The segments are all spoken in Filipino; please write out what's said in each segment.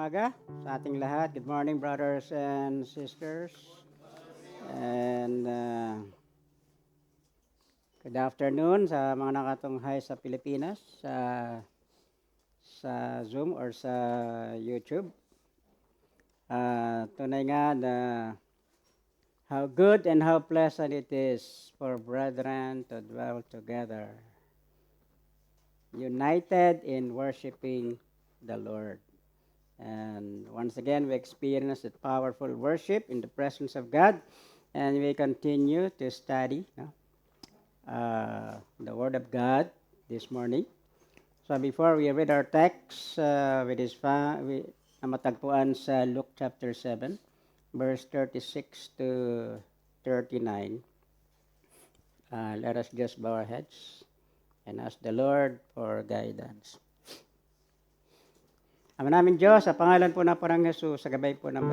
umaga sa ating lahat. Good morning, brothers and sisters. And good afternoon sa mga nakatunghay sa Pilipinas, sa Zoom or sa YouTube. Tunay nga na how good and how pleasant it is for brethren to dwell together, united in worshiping the Lord. And once again, we experience that powerful worship in the presence of God, and we continue to study the Word of God this morning. So before we read our text, matagpuan sa Luke chapter 7, verse 36 to 39. Let us just bow our heads and ask the Lord for guidance. Ama namin Diyos, sa pangalan po na parang Jesus, sa gabay po ng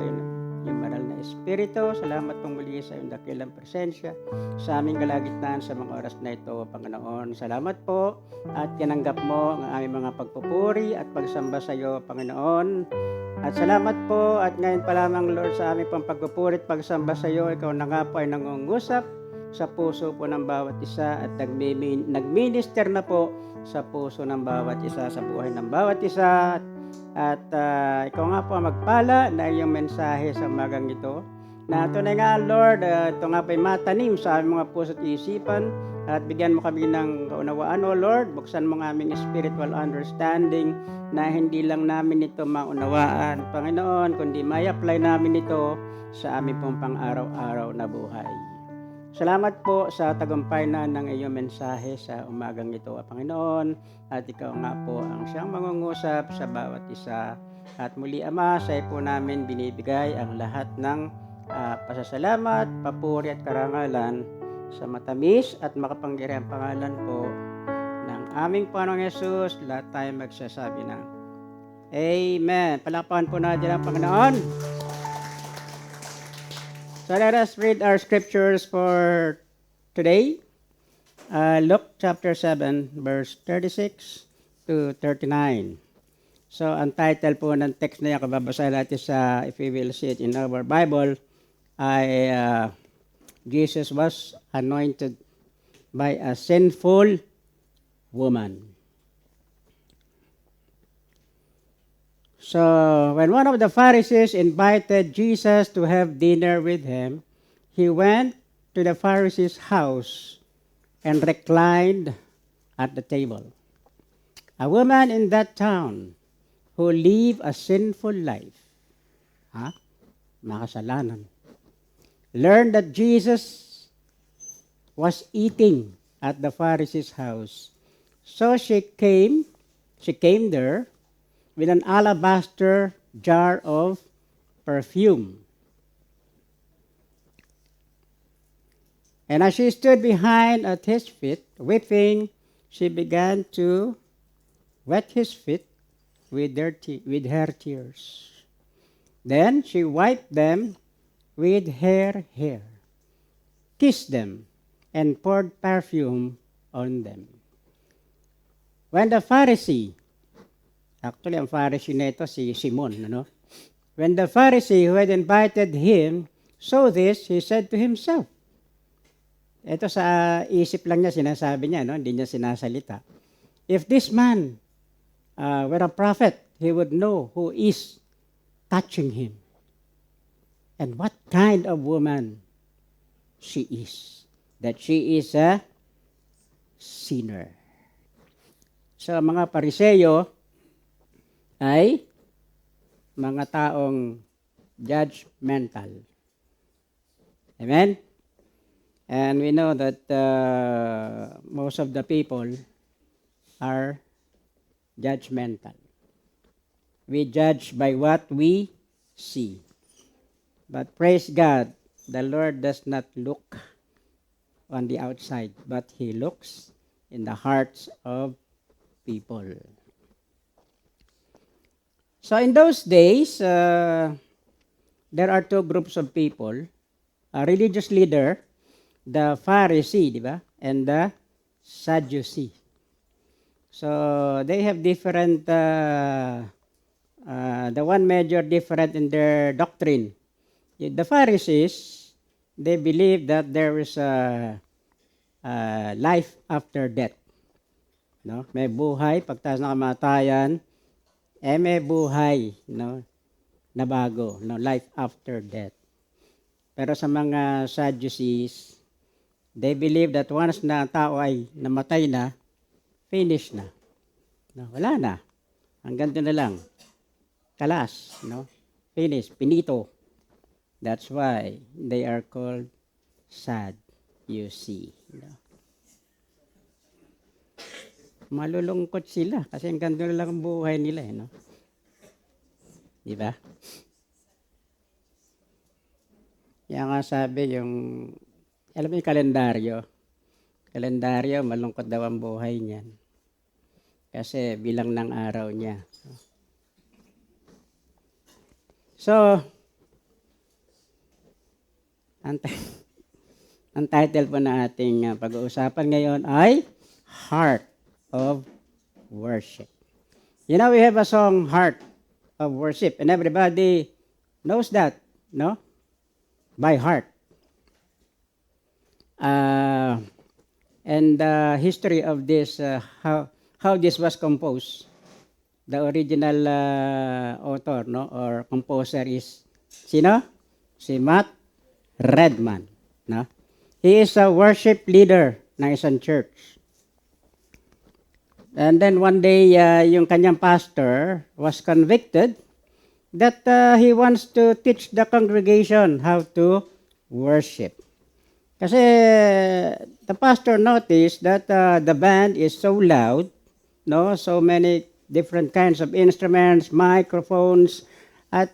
yung banal na Espiritu, salamat pong muli sa iyong dakilang presensya sa aming kalagitnaan sa mga oras na ito, Panginoon. Salamat po at tinanggap mo ang aming mga pagpupuri at pagsamba sa iyo, Panginoon. At salamat po at ngayon pa lamang, Lord, sa aming pang pagpupuri at pagsamba sa iyo, ikaw na nga po ay nangungusap sa puso po ng bawat isa at nagminister na po sa puso ng bawat isa, sa buhay ng bawat isa. At ikaw nga po magpala na iyong mensahe sa umagang ito. Na tunay nga, Lord, ito nga po'y matanim sa aming mga puso at isipan at bigyan mo kami ng kaunawaan, O Lord. Buksan mo ang aming spiritual understanding na hindi lang namin ito maunawaan, Panginoon, kundi may apply namin ito sa aming pong pang-araw-araw na buhay. Salamat po sa tagumpay na ng iyong mensahe sa umagang ito, Panginoon. At ikaw nga po ang siyang mangungusap sa bawat isa. At muli, Ama, sa iyo po namin binibigay ang lahat ng pasasalamat, papuri at karangalan sa matamis at makapangyarihang pangalan po ng aming Panginoong Yesus. Lahat tayo magsasabi ng Amen. Palakpakan po natin ang Panginoon. So let us read our scriptures for today. Luke chapter 7, verse 36 to 39. So ang title po ng text na yan, kababasahin natin sa, if we will see it in our Bible, ay Jesus was anointed by a sinful woman. So, when one of the Pharisees invited Jesus to have dinner with him, he went to the Pharisee's house and reclined at the table. A woman in that town who lived a sinful life, makasalanan, learned that Jesus was eating at the Pharisee's house. So she came there with an alabaster jar of perfume. And as she stood behind at his feet, weeping, she began to wet his feet with her tears. Then she wiped them with her hair, kissed them, and poured perfume on them. When the Pharisee, actually, ang Pharisee na ito, si Simon. When the Pharisee who had invited him saw this, he said to himself, ito sa isip lang niya, sinasabi niya, hindi niya sinasalita. If this man were a prophet, he would know who is touching him and what kind of woman she is, that she is a sinner. So, mga Pariseyo ay mga taong judgmental. Amen? And we know that most of the people are judgmental. We judge by what we see. But praise God, the Lord does not look on the outside, but He looks in the hearts of people. So in those days, there are two groups of people, a religious leader, the Pharisee, di ba? And the Sadducee. So they have different the one major difference in their doctrine. The Pharisees, they believe that there is a life after death. No? May buhay, pagtas ng kamatayan, may buhay, no? Na bago, no? Life after death. Pero sa mga Sadducees, they believe that once na tao ay namatay na, finish na. No? Wala na. Hanggang doon na lang. Kalas, no? Finish, finito. That's why they are called sad, you see. No? Malulungkot sila kasi hanggang doon na lang ang buhay nila, no? Di ba? Yan nga sabi yung, alam mo yung kalendaryo, malungkot daw ang buhay niyan. Kasi bilang ng araw niya. So, ang title po na ating pag-uusapan ngayon ay Heart of Worship. You know, we have a song, Heart of Worship, and everybody knows that, no? By heart. And the history of this, how this was composed, the original author, no, or composer is sino? Si Matt Redman, no? He is a worship leader ng isang church. And then one day, yung kanyang pastor was convicted that he wants to teach the congregation how to worship. Kasi the pastor noticed that the band is so loud, no, so many different kinds of instruments, microphones, at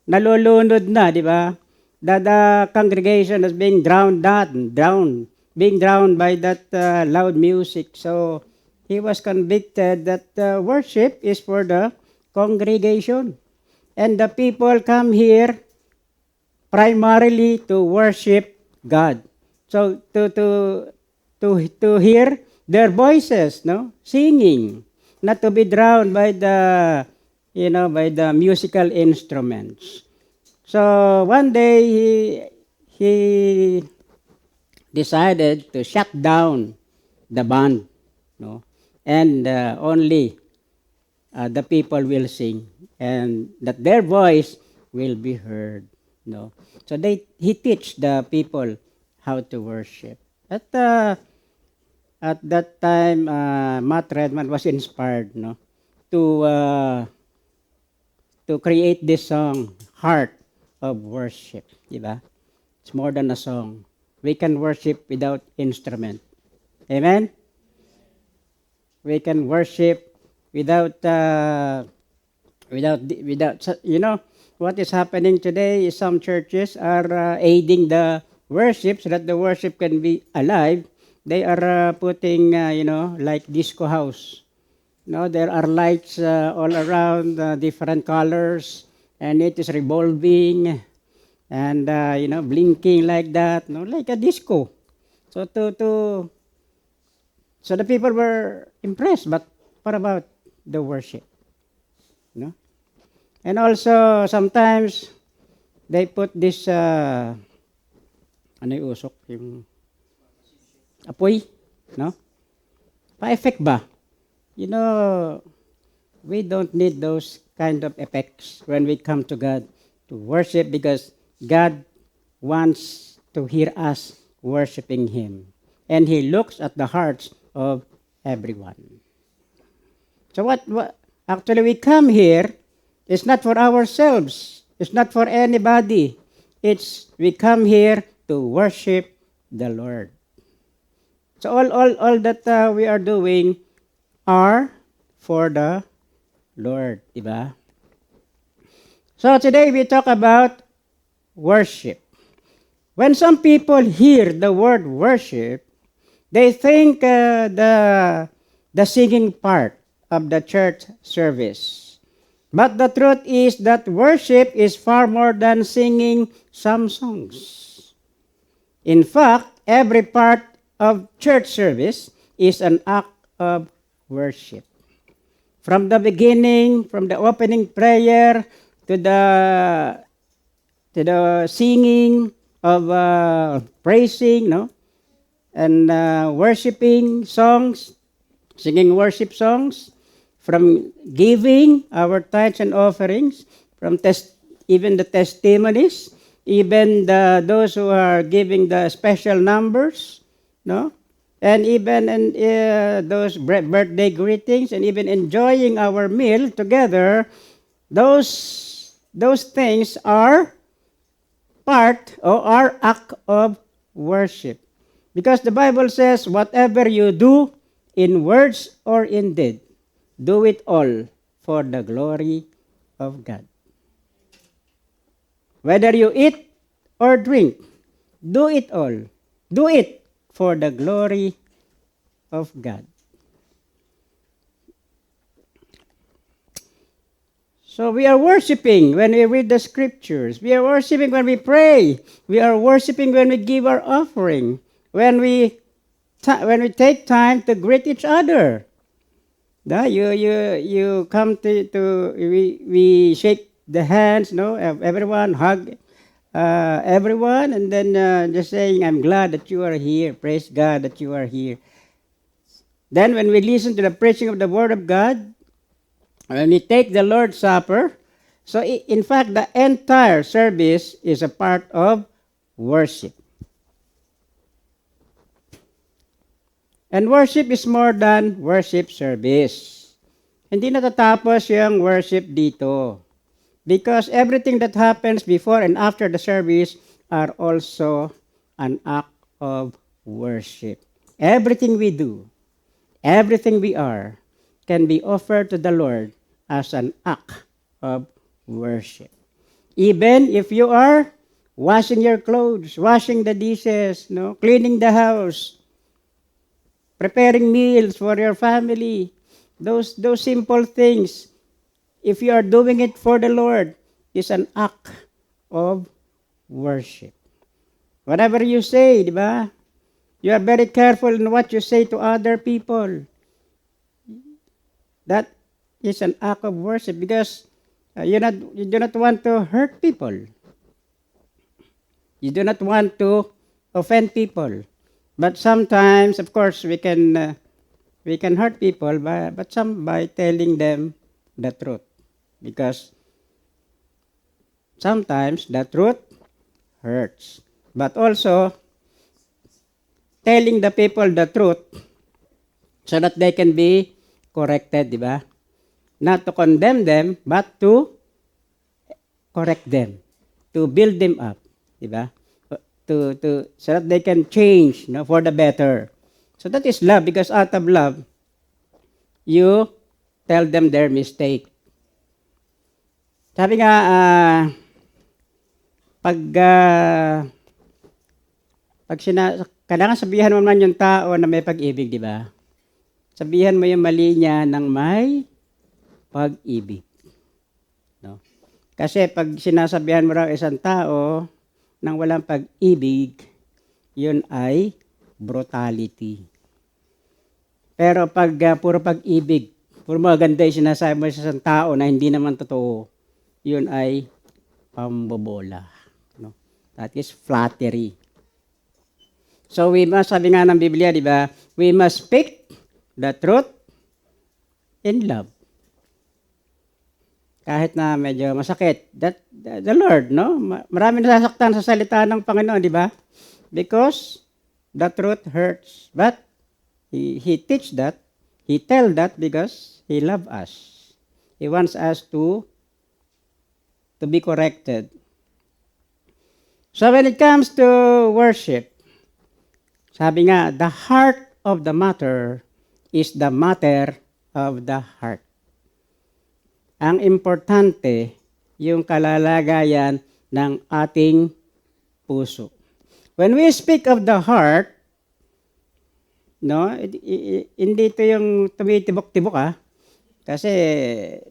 nalulunod na, di ba? That the congregation is being drowned by that loud music. So he was convicted that worship is for the congregation. And the people come here primarily to worship God. So to hear their voices, no, singing, not to be drowned by the musical instruments. So one day he decided to shut down the band, no, and only the people will sing, and that their voice will be heard. No, so he teach the people how to worship. At that time, Matt Redman was inspired, no, to create this song, Heart of Worship. Diba? It's more than a song. We can worship without instrument. Amen. We can worship without you know what is happening today is some churches are aiding the worship so that the worship can be alive. They are putting like disco house. There are lights all around, different colors, and it is revolving and blinking like that, like a disco. So so the people were impressed, but what about the worship? And also sometimes they put this ano yung usok, yung apoy, no? Pa-effect ba? We don't need those kind of effects when we come to God to worship, because God wants to hear us worshiping Him. And He looks at the hearts of everyone. So what actually we come here, it's not for ourselves. It's not for anybody. We come here to worship the Lord. So all that we are doing are for the Lord, diba? So today we talk about worship. When some people hear the word worship, they think the singing part of the church service. But the truth is that worship is far more than singing some songs. In fact, every part of church service is an act of worship. From the beginning, from the opening prayer to the singing of praising, no, and worshiping songs, singing worship songs, from giving our tithes and offerings, from even the testimonies, even those who are giving the special numbers, no, and even in those birthday greetings, and even enjoying our meal together. Those things are part or are act of worship. Because the Bible says, whatever you do in words or in deed, do it all for the glory of God. Whether you eat or drink, do it all. Do it for the glory of God. So we are worshiping when we read the scriptures. We are worshiping when we pray. We are worshiping when we give our offering. When we take time to greet each other. You come we shake the hands, no, everyone hug everyone, and then just saying, I'm glad that you are here. Praise God that you are here. Then when we listen to the preaching of the Word of God, when we take the Lord's Supper, so in fact, the entire service is a part of worship. And worship is more than worship service. Hindi natatapos yung worship dito. Because everything that happens before and after the service are also an act of worship. Everything we do, everything we are, can be offered to the Lord as an act of worship. Even if you are washing your clothes, washing the dishes, no, cleaning the house, preparing meals for your family, those simple things, if you are doing it for the Lord, is an act of worship. Whatever you say, di ba? You are very careful in what you say to other people. That is an act of worship because you do not want to hurt people. You do not want to offend people. But sometimes, of course, we can hurt people by telling them the truth. Because sometimes the truth hurts. But also, telling the people the truth so that they can be corrected, di ba? Not to condemn them, but to correct them, to build them up, di ba? So that they can change, no, for the better. So that is love, because out of love, you tell them their mistake. Sabi nga, kailangan sabihan mo man yung tao na may pag-ibig, di ba? Sabihan mo yung mali niya ng may pag-ibig. No? Kasi pag sinasabihan mo raw isang tao nang walang pag-ibig, yun ay brutality. Pero pag puro pag-ibig, puro maganda yung sinasabi mo sa isang tao na hindi naman totoo, yun ay pambobola. No? That is flattery. So we must, sabi nga ng Biblia, di ba? We must speak the truth in love. Kahit na medyo masakit. The Lord, no? Marami nasasaktan sa salita ng Panginoon, di ba? Because the truth hurts. But He teach that, He tell that because He love us. He wants us to be corrected. So when it comes to worship, sabi nga, the heart of the matter is the matter of the heart. Ang importante, yung kalalagayan ng ating puso. When we speak of the heart, no, hindi ito yung tumitibok-tibok, kasi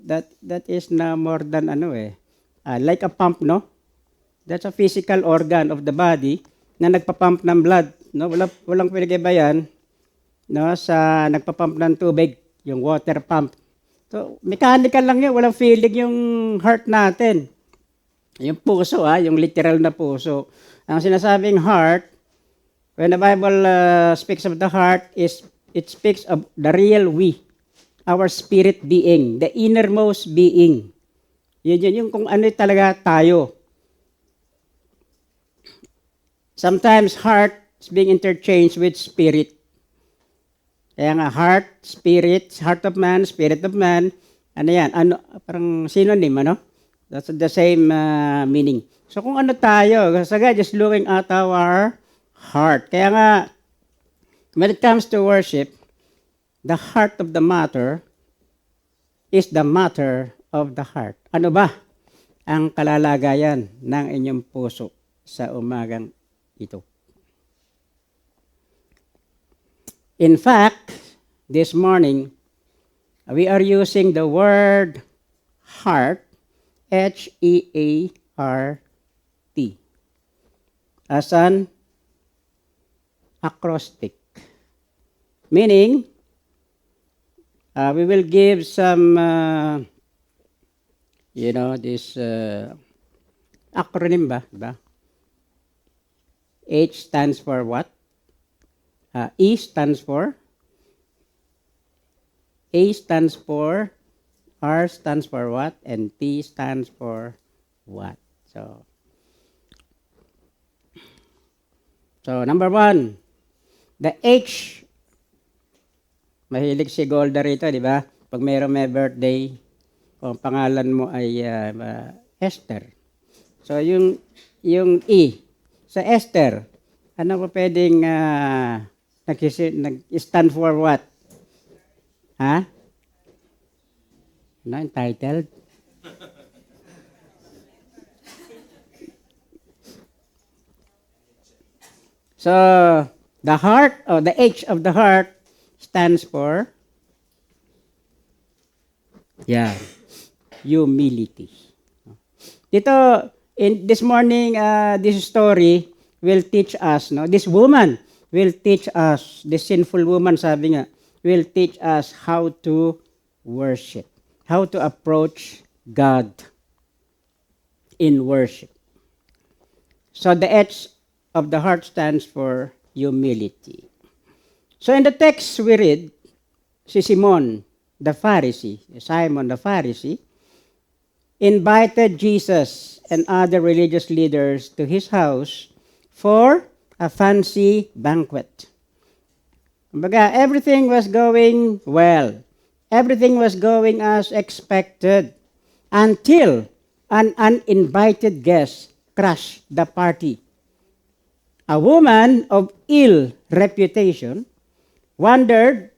that is na more than like a pump, no? That's a physical organ of the body na nagpapump ng blood, no? Walang pinag-iba yan, no, sa nagpapump ng tubig, yung water pump. So, mechanical lang yun. Walang feeling yung heart natin. Yung puso, yung literal na puso. Ang sinasabing heart, when the Bible speaks of the heart, it speaks of the real we, our spirit being, the innermost being. Yun yung kung ano talaga tayo. Sometimes heart is being interchanged with spirit. Kaya nga heart, spirit, heart of man, spirit of man, ano yan? Ano, parang synonym, ano? That's the same meaning. So kung ano tayo, so God just looking at our heart. Kaya nga, when it comes to worship, the heart of the matter is the matter of the heart. Ano ba ang kalalagayan ng inyong puso sa umagang ito? In fact, this morning, we are using the word heart, H-E-A-R-T, as an acrostic. Meaning, we will give some, this acronym ba? H stands for what? E stands for, A stands for, R stands for what, and T stands for what. So number 1, the H. Mahilig si Golda rito, di ba? Pag may birthday, kung pangalan mo ay Esther. So yung E, sa Esther, ano pa pwedeng nag-stand for what? Ha? Ano, entitled? So, the heart, or the H of the heart, stands for, humility. Dito, in this morning, this story will teach us, this woman will teach us, this sinful woman, sabi nga, will teach us how to worship, how to approach God in worship. So the H of the heart stands for humility. So in the text we read, si Simon the Pharisee, Simon the Pharisee, invited Jesus and other religious leaders to his house for a fancy banquet. Kumbaga, everything was going well. Everything was going as expected until an uninvited guest crashed the party. A woman of ill reputation wandered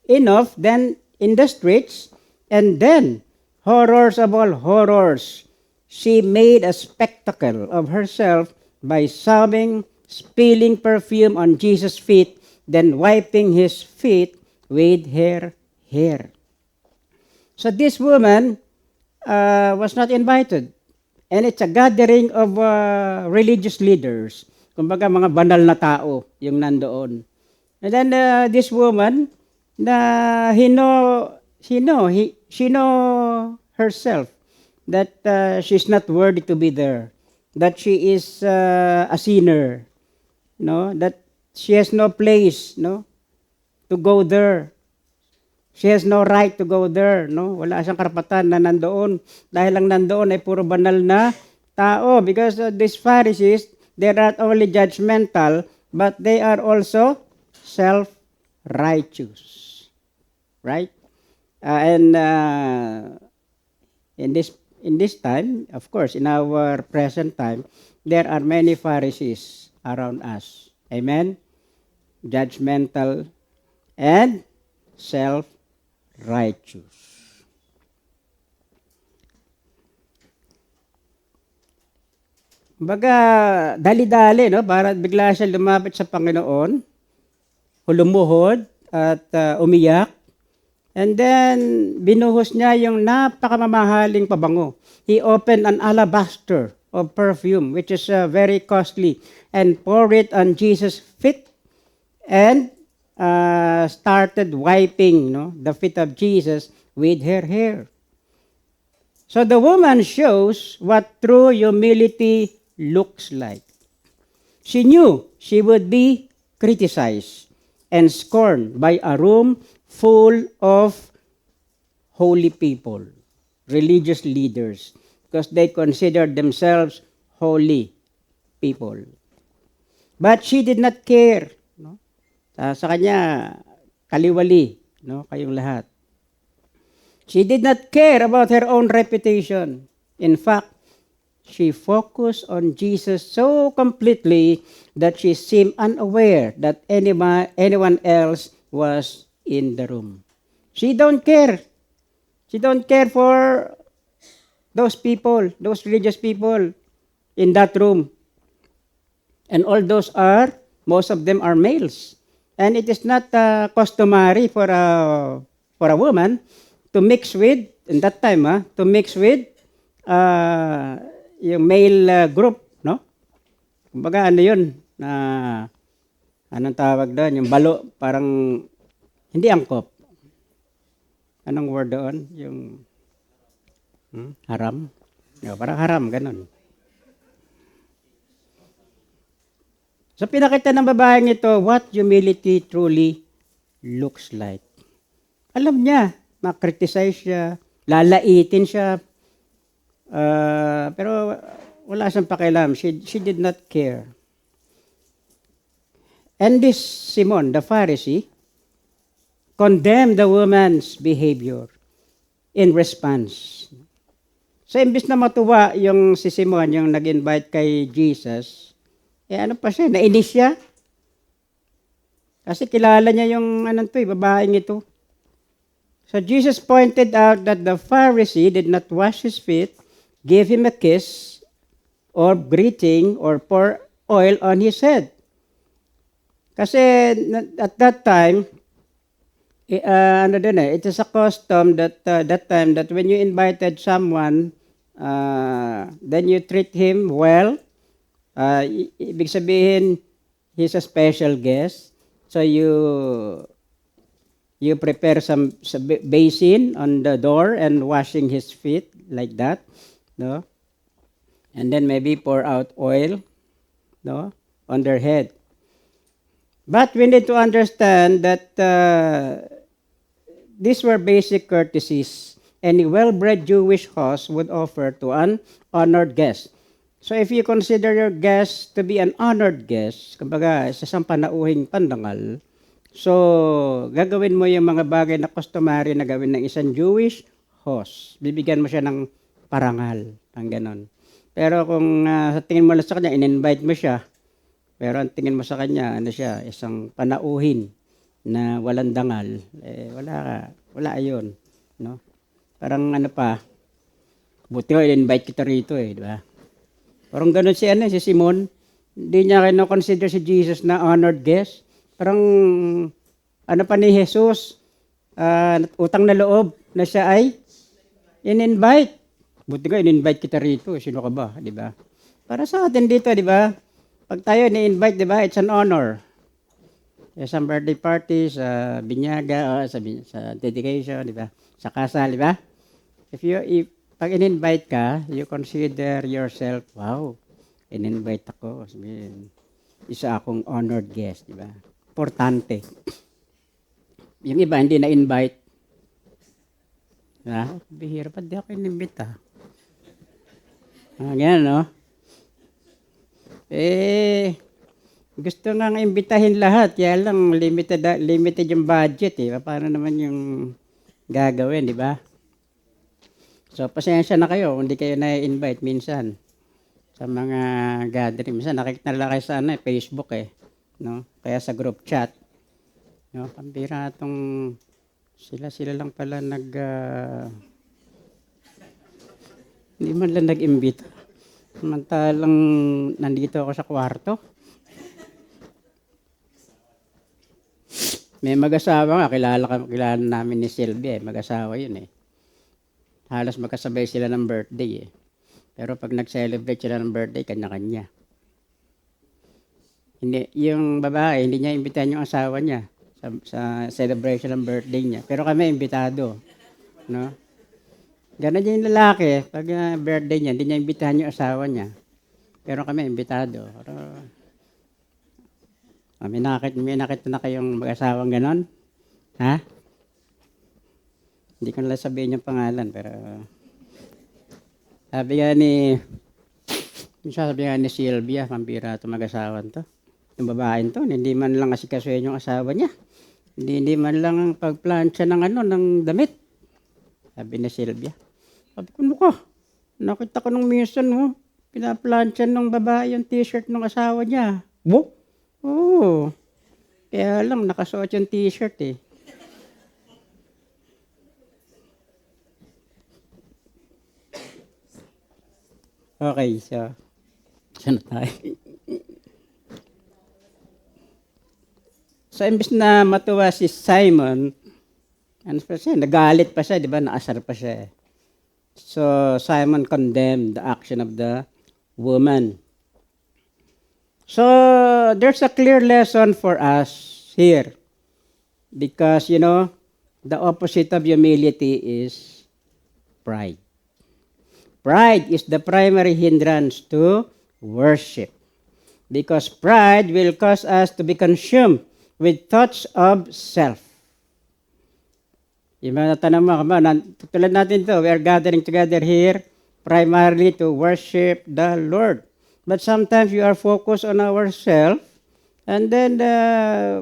enough then in the streets, and then, horrors of all horrors, she made a spectacle of herself by sobbing, spilling perfume on Jesus' feet, then wiping his feet with her hair. So this woman was not invited. And it's a gathering of religious leaders. Kumbaga mga banal na tao yung nandoon. And then this woman, she know herself that she's not worthy to be there. That she is a sinner, that she has no place, to go there. She has no right to go there, Wala siyang karapatan na nandoon. Dahil lang nandoon ay puro banal na tao. Because these Pharisees, they're not only judgmental, but they are also self-righteous. Right? And in this time, of course, in our present time, there are many Pharisees around us. Amen? Judgmental and self-righteous. Baga, dali-dali, para bigla siya lumapit sa Panginoon, lumuhod at umiyak. And then, binuhos niya yung napakamamahaling pabango. He opened an alabaster of perfume, which is very costly, and poured it on Jesus' feet, and started wiping the feet of Jesus with her hair. So the woman shows what true humility looks like. She knew she would be criticized and scorned by a room full of holy people, religious leaders, because they considered themselves holy people. But she did not care. No? Sa kanya, kaliwali, no? Kayong lahat. She did not care about her own reputation. In fact, she focused on Jesus so completely that she seemed unaware that anyone else was in the room. She don't care. She don't care for those people, those religious people in that room. And all those most of them are males. And it is not customary for a woman to mix with, in that time, to mix with yung male group, no? Kumbaga ano yun, anong tawag doon, yung balo, parang hindi angkop. Anong word doon? Yung haram? No, parang haram, ganun. So pinakita ng babaeng ito what humility truly looks like. Alam niya, makriticize siya, lalaitin siya, pero wala siyang pakialam. She did not care. And this Simon, the Pharisee, condemned the woman's behavior in response. So imbis na matuwa yung si Simon, yung nag-invite kay Jesus, ano pa siya, nainis siya. Kasi kilala niya yung babaeng ito. So Jesus pointed out that the Pharisee did not wash his feet, give him a kiss, or greeting, or pour oil on his head. Kasi at that time, it is a custom that that time that when you invited someone, then you treat him well. Ibig sabihin, he's a special guest. So you prepare some basin on the door and washing his feet like that, no? And then maybe pour out oil, no, on their head. But we need to understand that these were basic courtesies any well-bred Jewish host would offer to an honored guest. So if you consider your guest to be an honored guest, kumbaga sa isang panauhing pandangal, so gagawin mo yung mga bagay na customary na gawin ng isang Jewish host. Bibigyan mo siya ng parangal, ng ganon. Pero kung sa tingin mo lang sa kanya, in-invite mo siya, pero ang tingin mo sa kanya, isang panauhin na walang dangal, wala yun. No? Parang buti ko, in-invite kita rito di ba? Parang gano'n si Simon, hindi niya kino-consider si Jesus na honored guest. Parang pa ni Jesus, utang na loob na siya ay in-invite. Buti nga, in-invite kita rito. Sino ka ba? Di ba? Para sa atin dito, di ba? Pag tayo ni-invite, di ba? It's an honor. Sa birthday party, sa binyaga, sa dedication, di ba? Sa kasal, di ba? Pag in-invite ka, you consider yourself, wow, in-invite ako. Sabihin, isa akong honored guest, di ba? Importante. Yung iba, hindi na-invite. Bihira pa, di ako in-invite ganyan, no? Gusto nga imbitahin lahat, kaya lang limited yung budget, Paano naman yung gagawin, di ba? So, pasensya na kayo, hindi kayo na-invite minsan sa mga gathering. Minsan, nakikita na lang kayo sa Facebook, no? Kaya sa group chat. No? Pambira itong sila lang pala hindi man lang nag-imbita. Samantalang nandito ako sa kwarto. May mag-asawa nga, kilala namin ni Sylvia, mag-asawa yun Halos magkasabay sila ng birthday Pero pag nag-celebrate sila ng birthday, kanya-kanya. Hindi, yung babae, hindi niya imbitahan yung asawa niya sa celebration ng birthday niya. Pero kami imbitado. No? Ganon din yung lalaki, pag birthday niya, hindi niya imbitahan yung asawa niya. Pero kami, imbitado. Pero, may nakita na kayong mag-asawang ganon? Ha? Hindi ko nalang sabihin yung pangalan, pero sabi nga ni Sylvia, pambira ito mag-asawan to. Yung babaeng to, hindi man lang asikasuhin yung asawa niya. Hindi man lang pagplansya ng damit. Sabi ni Sylvia. Sabi ko, ano ka? Nakita ko nung minsan, pinaplansya ng babae yung t-shirt ng asawa niya. Bo? Oo. Kaya lang, nakasuot yung t-shirt eh. Okay, so, saan tayo? So, imbis na matuwa si Simon, ano pa siya, nagalit pa siya, di ba? Naasar pa siya. So, Simon condemned the action of the woman. So, there's a clear lesson for us here. Because, the opposite of humility is pride. Pride is the primary hindrance to worship. Because pride will cause us to be consumed with thoughts of self. Yung mga tanong mo, tulad natin to, we are gathering together here primarily to worship the Lord. But sometimes we are focused on ourselves, and then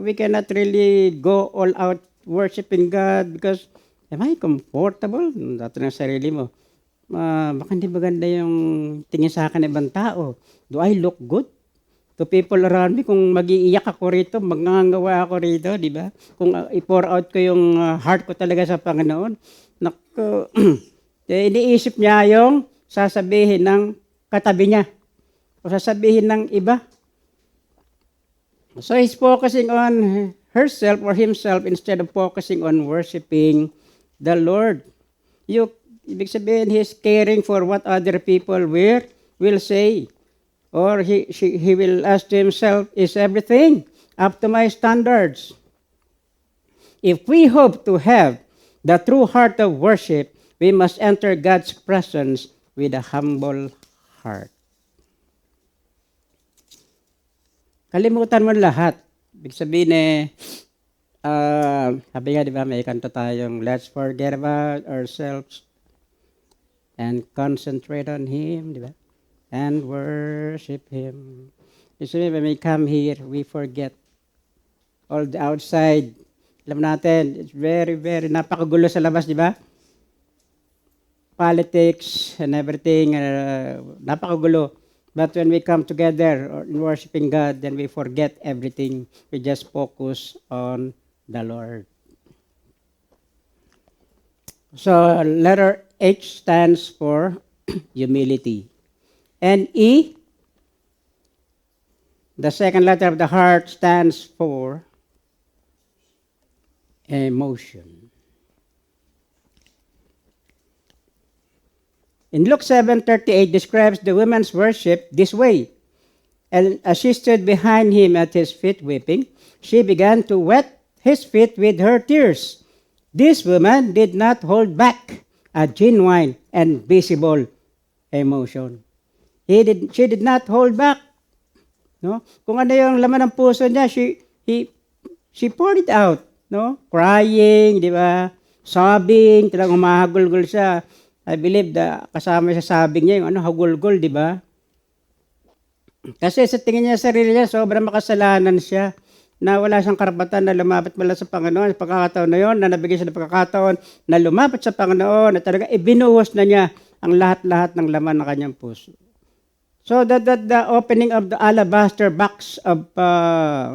we cannot really go all out worshiping God because, am I comfortable? Dato ng sarili mo. Baka hindi maganda yung tingin sa akin ng ibang tao. Do I look good to people around me? Kung mag-iiyak ako rito, magngangawa ako rito, di ba? Kung i-pour out ko yung heart ko talaga sa Panginoon, naku, iniisip niya yung sasabihin ng katabi niya o sasabihin ng iba. So he's focusing on herself or himself instead of focusing on worshiping the Lord. Ibig sabihin, he's caring for what other people will say. Or he will ask to himself, is everything up to my standards? If we hope to have the true heart of worship, we must enter God's presence with a humble heart. Kalimutan mo lahat. Ibig sabihin sabi nga, di ba, may kanta tayong, let's forget about ourselves and concentrate on Him, di ba? And worship Him. Usually when we come here, we forget all the outside. Alam natin, it's very, very napakagulo sa labas, di ba? Politics and everything, napakagulo. But when we come together in worshiping God, then we forget everything. We just focus on the Lord. So letter H stands for humility. And E, the second letter of the heart, stands for emotion. In Luke 7:38 describes the woman's worship this way. And as she stood behind him at his feet weeping, she began to wet his feet with her tears. This woman did not hold back a genuine and visible emotion. She did not hold back. No? Kung ano yung laman ng puso niya, she poured it out. No? Crying, di ba? Sobbing, talagang humahagulgol siya. I believe kasama sa sabing niya yung hagulgol, di ba? Kasi sa tingin niya sa sarili niya, sobrang makasalanan siya na wala siyang karapatan na lumapit mula sa Panginoon. Sa pagkakataon na yon, na nabigay siya ng pagkakataon na lumapit sa Panginoon, na talaga ibinuhos na niya ang lahat-lahat ng laman ng kanyang puso. So that the opening of the alabaster box of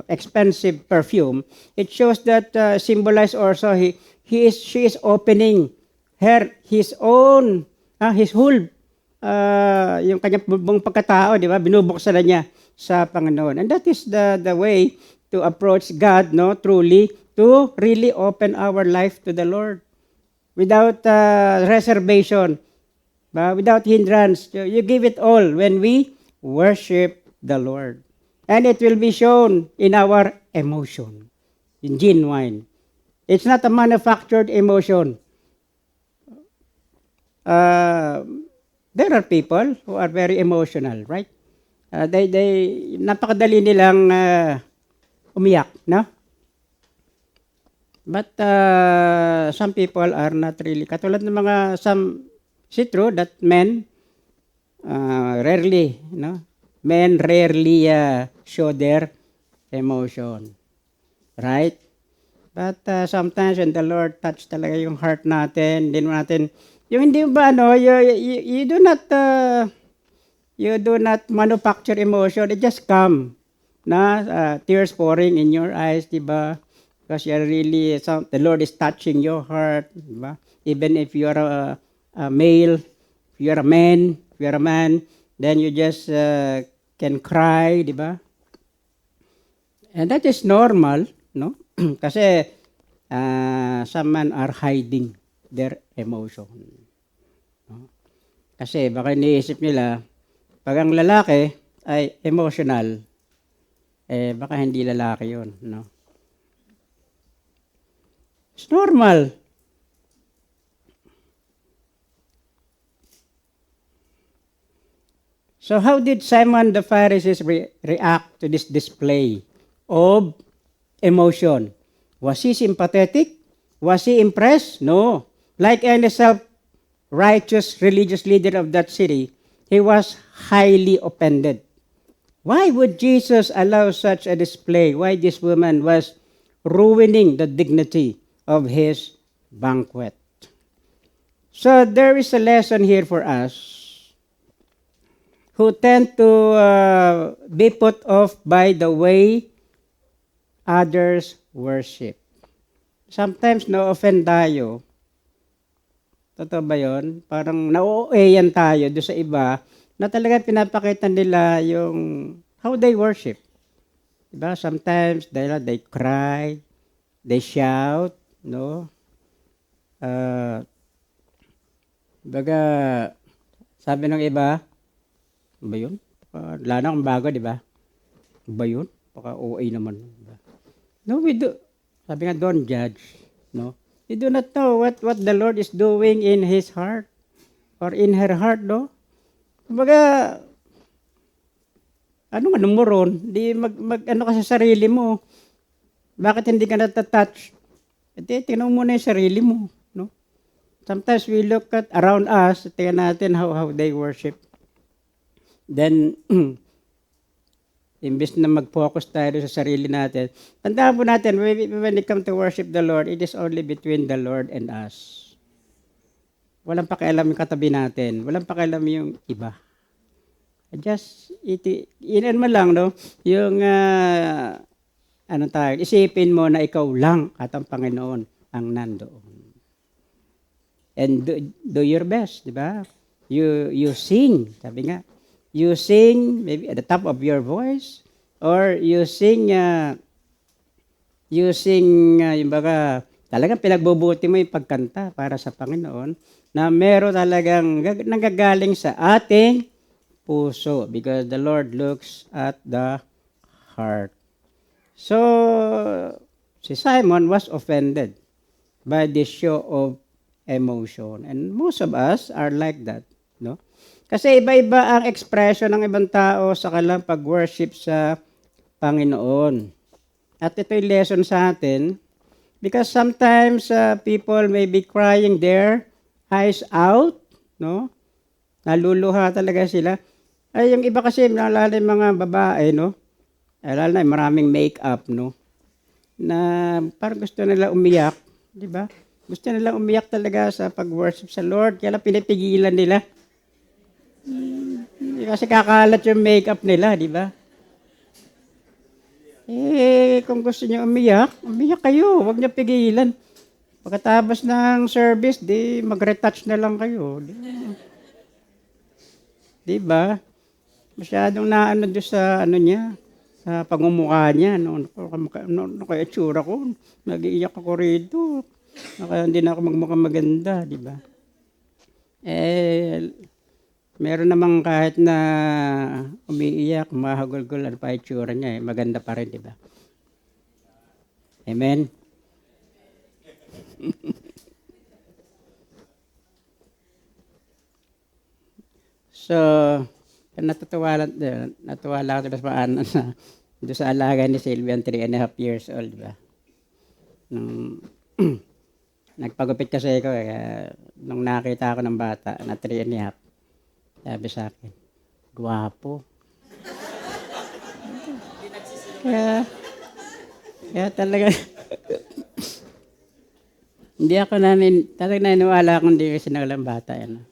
expensive perfume, it shows that symbolize also she is opening his whole yung kanyang buong pagkatao, di ba? Binubuksan na niya sa Panginoon. And that is the way to approach God, no, truly, to really open our life to the Lord without reservation. Without hindrance, you give it all when we worship the Lord. And it will be shown in our emotion, in genuine. It's not a manufactured emotion. uh, there are people who are very emotional, right? They napakadali nilang umiyak, no? But some people are not really. Katulad ng mga it's true that men rarely, no? Men rarely show their emotion, right? But sometimes when the Lord touch talaga yung heart natin, hindi natin, yung hindi ba you do not manufacture emotion, it just come, na tears pouring in your eyes, di ba? Because you're really, the Lord is touching your heart, di ba? Even if you're a male, if you're a man, then you just can cry, di ba? And that is normal, no? Kasi some men are hiding their emotion. No? Kasi baka iniisip nila, pag ang lalaki ay emotional, baka hindi lalaki yun, no? It's normal. So how did Simon the Pharisee react to this display of emotion? Was he sympathetic? Was he impressed? No. Like any self-righteous religious leader of that city, he was highly offended. Why would Jesus allow such a display? Why this woman was ruining the dignity of his banquet? So there is a lesson here for us who tend to be put off by the way others worship. Sometimes na-offend tayo. Totoo ba yun? Parang na-OA-yan tayo doon sa iba na talagang pinapakita nila yung how they worship. Diba? Sometimes they cry, they shout, no? Baga, sabi ng iba, ba yun? Wala na akong bago, di ba? Ba yun? Baka OA naman. Diba? No, we do. Sabi nga, don't judge. No? You do not know what the Lord is doing in his heart or in her heart, no? Kumbaga, ano mo ron? Di ano ka sa sarili mo. Bakit hindi ka natatouch? Tingnan mo muna yung sarili mo, no? Sometimes we look at around us, tingnan natin how they worship. Then, imbes na mag-focus tayo sa sarili natin, tandaan po natin, when it comes to worship the Lord, it is only between the Lord and us. Walang pakialam yung katabi natin. Walang pakialam yung iba. Just, inan mo lang, no? Yung, isipin mo na ikaw lang at ang Panginoon ang nandoon. And do your best, di ba? You sing, sabi nga. You sing maybe at the top of your voice, or you sing yung baga, talagang pinagbubuti mo yung pagkanta para sa Panginoon na meron talagang nanggagaling sa ating puso, because the Lord looks at the heart. So, si Simon was offended by this show of emotion. And most of us are like that, no? Kasi iba-iba ang expression ng ibang tao sa kanilang pag-worship sa Panginoon. At ito yung lesson sa atin, because sometimes people may be crying their eyes out, no? Naluluha talaga sila. Ay, yung iba kasi, nalala yung mga babae, no? Lalo na maraming make-up, no? Na parang gusto nila umiyak, di ba? Gusto nila umiyak talaga sa pag-worship sa Lord, kaya lang pinipigilan nila. Kasi kakalat yung makeup nila, di ba? Kung gusto niyo umiyak kayo, huwag niyo pigilan. Pagkatapos ng service, di mag-retouch na lang kayo. Di ba? Masyadong naano doon sa niya, sa pagmumukha niya. Ano kaya itsura ko? Nag-iiyak ako rito. Kaya hindi na ako magmukhang maganda, di ba? Meron namang kahit na umiiyak, mahagulgol, ano pa itsura niya, maganda pa rin, di ba? Amen? So, natuwa lang ako sa paano na doon sa alaga ni Sylvia, 3.5 years old, di ba? Nung nagpagupit kasi ako, nung nakita ako ng bata na 3.5, sabi sa akin, gwapo. Kaya talaga, hindi ako talagang naniniwala akong hindi kasi nagalang bata yan.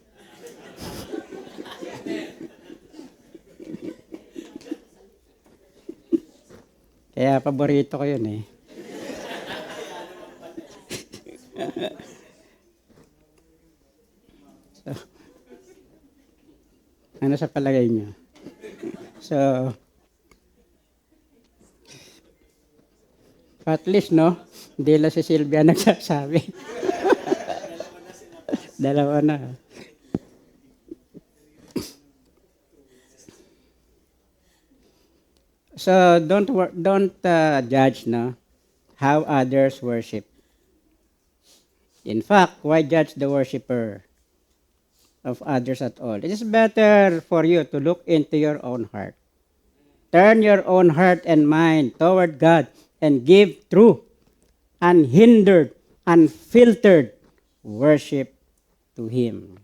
Kaya paborito ko yun eh. So, ano sa palagay niyo? So, at least, no? Hindi lang si Sylvia nagsasabi. Dalawa na. So, don't judge, no? How others worship. In fact, why judge the worshiper of others at all? It is better for you to look into your own heart. Turn your own heart and mind toward God and give true, unhindered, unfiltered worship to Him.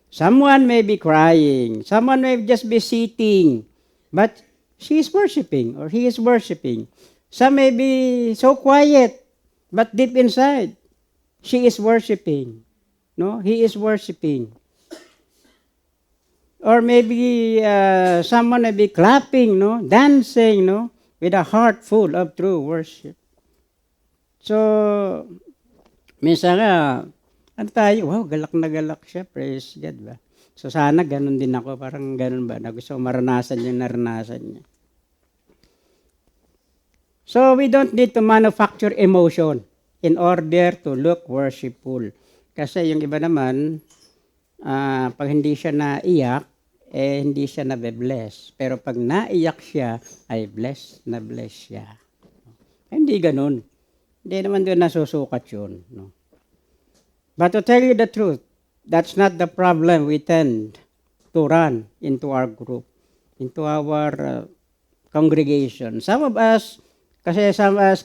Someone may be crying, someone may just be sitting, but she is worshiping or he is worshiping. Some may be so quiet, but deep inside, she is worshiping. No, he is worshiping. Or maybe someone may be clapping, no, dancing, no, with a heart full of true worship. So, minsan nga, ano tayo, wow, galak na galak siya, praise God ba? So sana ganun din ako, parang ganun ba, na gusto ko maranasan yung naranasan niya. So we don't need to manufacture emotion in order to look worshipful. Kasi yung iba naman, pag hindi siya naiyak, hindi siya nabe-bless. Pero pag naiyak siya, ay bless siya. Hindi ganun. Hindi naman doon nasusukat yun. No? But to tell you the truth, that's not the problem we tend to run into our group, into our congregation. Some of us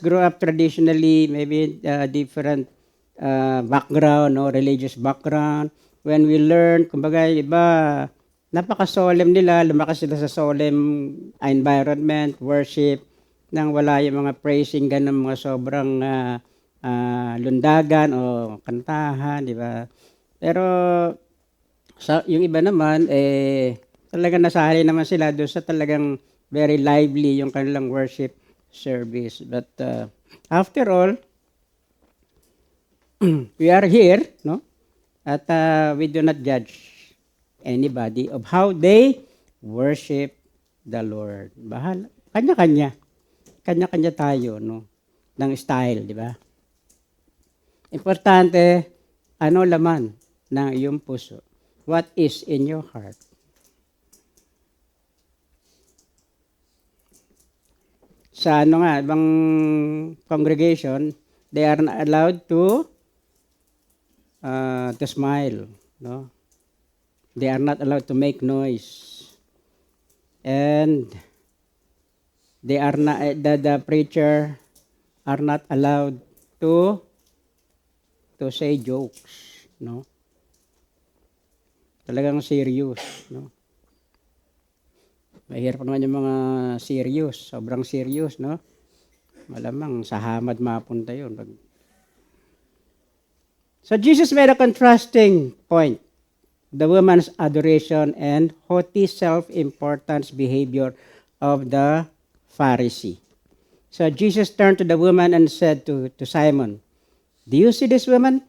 grew up traditionally, maybe different background, no, religious background. When we learn, kumbaga, iba, napaka-solemn nila, lumakas sila sa solemn environment, worship, nang wala yung mga praising, ganun, mga sobrang lundagan o kantahan, di ba? Pero yung iba naman, talagang nasahalin naman sila doon sa talagang very lively yung kanilang worship service. But after all, we are here, no? At we do not judge anybody of how they worship the Lord. Bahala. Kanya-kanya. Kanya-kanya tayo, no? Ng style, di ba? Importante, ano laman ng iyong puso? What is in your heart? Sa ibang congregation, they are not allowed to smile, no? They are not allowed to make noise. And they are not, the preacher are not allowed to say jokes, no? Talagang serious, no? Mahirap naman yung mga serious, sobrang serious, no? Malamang sa hamad mapunta yun. So Jesus made a contrasting point. The woman's adoration and haughty self-importance behavior of the Pharisee. So Jesus turned to the woman and said to Simon, "Do you see this woman?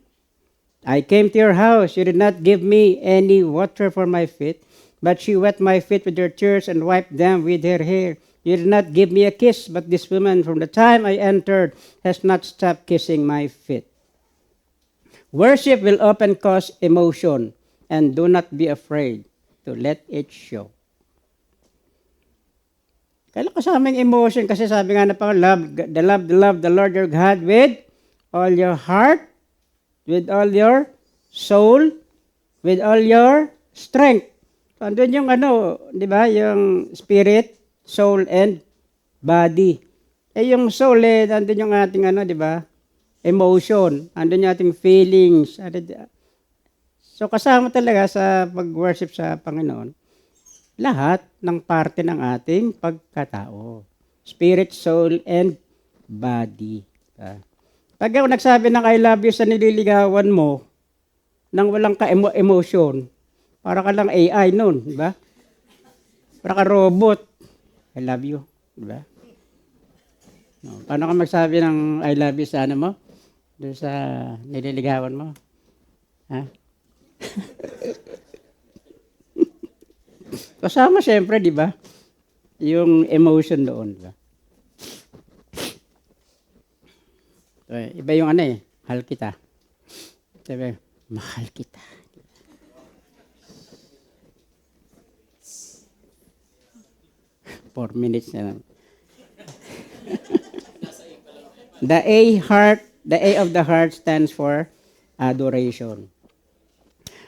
I came to your house. You did not give me any water for my feet, but she wet my feet with her tears and wiped them with her hair. You did not give me a kiss, but this woman, from the time I entered, has not stopped kissing my feet." Worship will often cause emotion, and do not be afraid to let it show. Kailan kasamang emotion kasi sabi nga na pang love the Lord your God with all your heart, with all your soul, with all your strength. Andun yung di ba, yung spirit, soul, and body. Yung soul, andun yung ating di ba, emotion, andun yung ating feelings. So kasama talaga sa pag-worship sa Panginoon, lahat ng parte ng ating pagkatao. Spirit, soul, and body. Pag ako nagsabi ng I love you sa nililigawan mo, nang walang ka-emotion, para ka lang AI nun, di ba? Para ka robot. I love you, di ba? No, paano ka magsabi ng I love you sa mo? Doon sa nililigawan mo? Ha? Kasama siyempre, di ba? Yung emotion doon, di ba? Iba yung mahal kita. Sabi, mahal kita. Four minutes na lang. The A of the heart stands for adoration.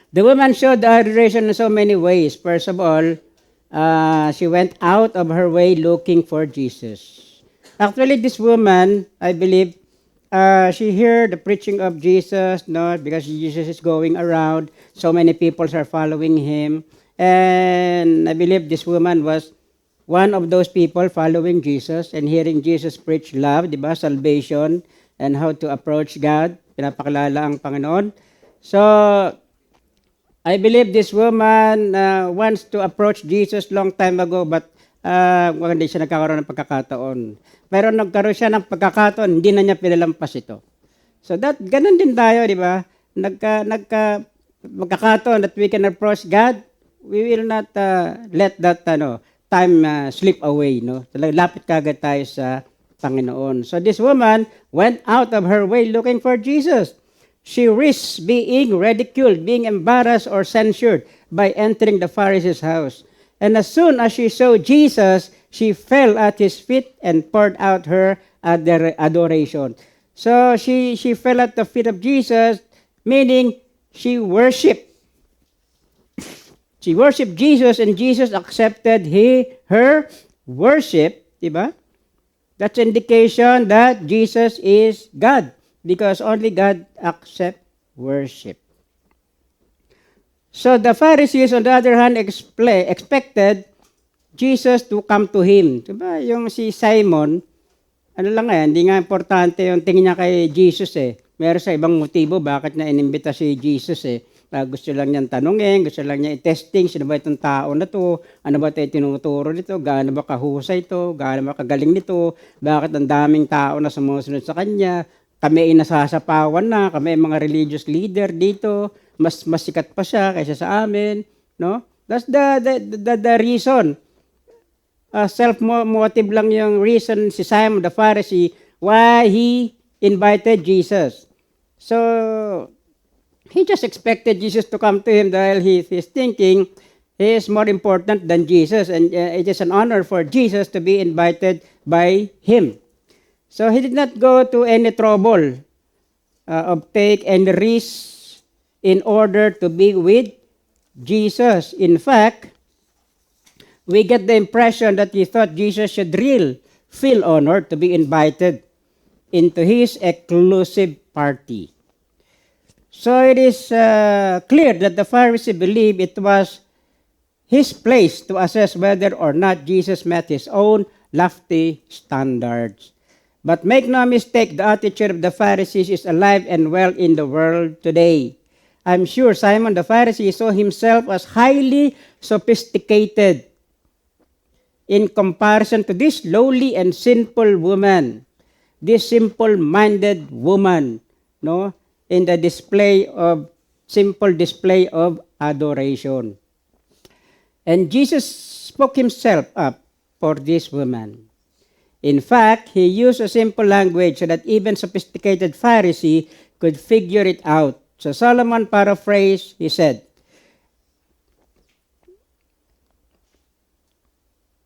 The woman showed the adoration in so many ways. First of all, she went out of her way looking for Jesus. Actually, this woman, I believe, she heard the preaching of Jesus, because Jesus is going around. So many people are following him. And I believe this woman was one of those people following Jesus and hearing Jesus preach love, di ba? Salvation, and how to approach God. Pinapakilala ang Panginoon. So, I believe this woman wants to approach Jesus long time ago, but hindi siya nagkakaroon ng pagkakataon. Pero nagkaroon siya ng pagkakataon, hindi na niya pinalampas ito. So ganun din tayo, di ba? Magkakataon that we can approach God, we will not let that time slip away. No? Lapit kagad tayo sa Panginoon. So this woman went out of her way looking for Jesus. She risks being ridiculed, being embarrassed or censured by entering the Pharisee's house. And as soon as she saw Jesus, she fell at his feet and poured out her adoration. So she fell at the feet of Jesus, meaning she worshiped. She worshiped Jesus and Jesus accepted her worship, diba? That's indication that Jesus is God because only God accepts worship. So the Pharisees, on the other hand, expected Jesus to come to him. Diba? Yung si Simon, hindi nga importante yung tingin niya kay Jesus Meron sa ibang motibo bakit na inimbita si Jesus gusto lang niyang tanungin, gusto lang niya i-testing, sino ba itong tao na to, ano ba ito tinuturo nito, gaano ba kahusay ito, gaano ba kagaling nito, bakit ang daming tao na sumusunod sa kanya, kami ay nasasapawan na, kami ay mga religious leader dito, mas sikat pa siya kaysa sa amin, no? That's the reason. Self-motive lang yung reason si Simon the Pharisee why he invited Jesus. So, he just expected Jesus to come to him dahil he's thinking he is more important than Jesus and it is an honor for Jesus to be invited by him. So he did not go to any trouble of take any risk in order to be with Jesus. In fact, we get the impression that he thought Jesus should feel honored to be invited into his exclusive party. So it is clear that the Pharisee believed it was his place to assess whether or not Jesus met his own lofty standards. But make no mistake, the attitude of the Pharisees is alive and well in the world today. I'm sure Simon the Pharisee saw himself as highly sophisticated in comparison to this lowly and sinful woman, this simple-minded woman, no? In the simple display of adoration. And Jesus spoke himself up for this woman. In fact, he used a simple language so that even sophisticated Pharisee could figure it out. So Solomon paraphrased, he said,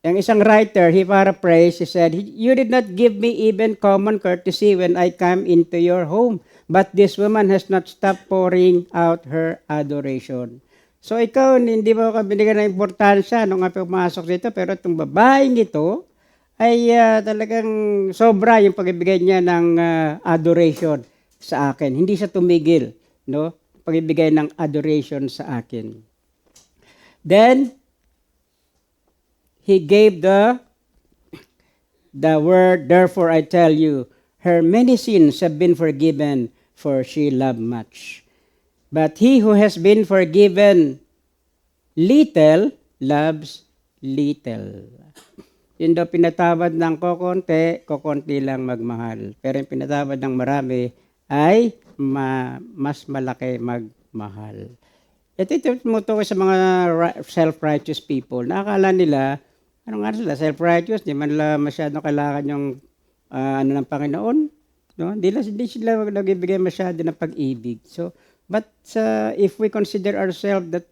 ang isang writer, he paraphrased, he said, "You did not give me even common courtesy when I come into your home. But this woman has not stopped pouring out her adoration." So ikaw, hindi mo ka binigyan ng importansya nung nga pumasok dito, pero itong babaeng ito ay talagang sobra yung pagbibigay niya ng adoration sa akin. Hindi siya tumigil, no? Pagbibigay ng adoration sa akin. Then, he gave the word, therefore I tell you, her many sins have been forgiven, for she loved much. But he who has been forgiven little, loves little. Yun daw pinatawad ng kokonti lang magmahal. Pero yung pinatawad ng marami ay mas malaki magmahal. Ito tumutukoy sa mga self-righteous people. Nakakala nila, ano nga sila, self-righteous, di man nila masyadong kailangan yung ng Panginoon. No? Hindi sila nagbibigay masyado ng pag-ibig. But if we consider ourselves that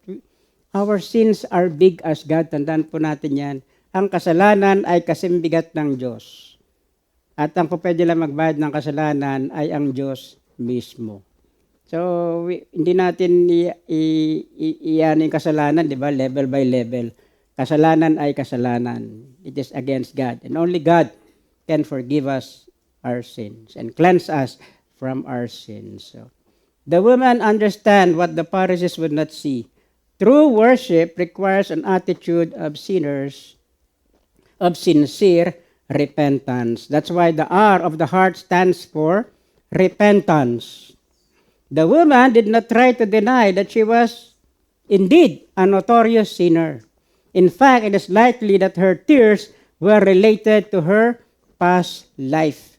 our sins are big as God, tandaan po natin yan, ang kasalanan ay kasimbigat ng Diyos. At ang pwede lang magbayad ng kasalanan ay ang Diyos mismo. So, hindi natin iyan yung kasalanan, di ba? Level by level. Kasalanan ay kasalanan. It is against God. And only God can forgive us our sins and cleanse us from our sins. So, the woman understand what the Pharisees would not see. True worship requires an attitude of sinners, of sincere repentance. That's why the R of the heart stands for repentance. The woman did not try to deny that she was indeed a notorious sinner. In fact, it is likely that her tears were related to her past life.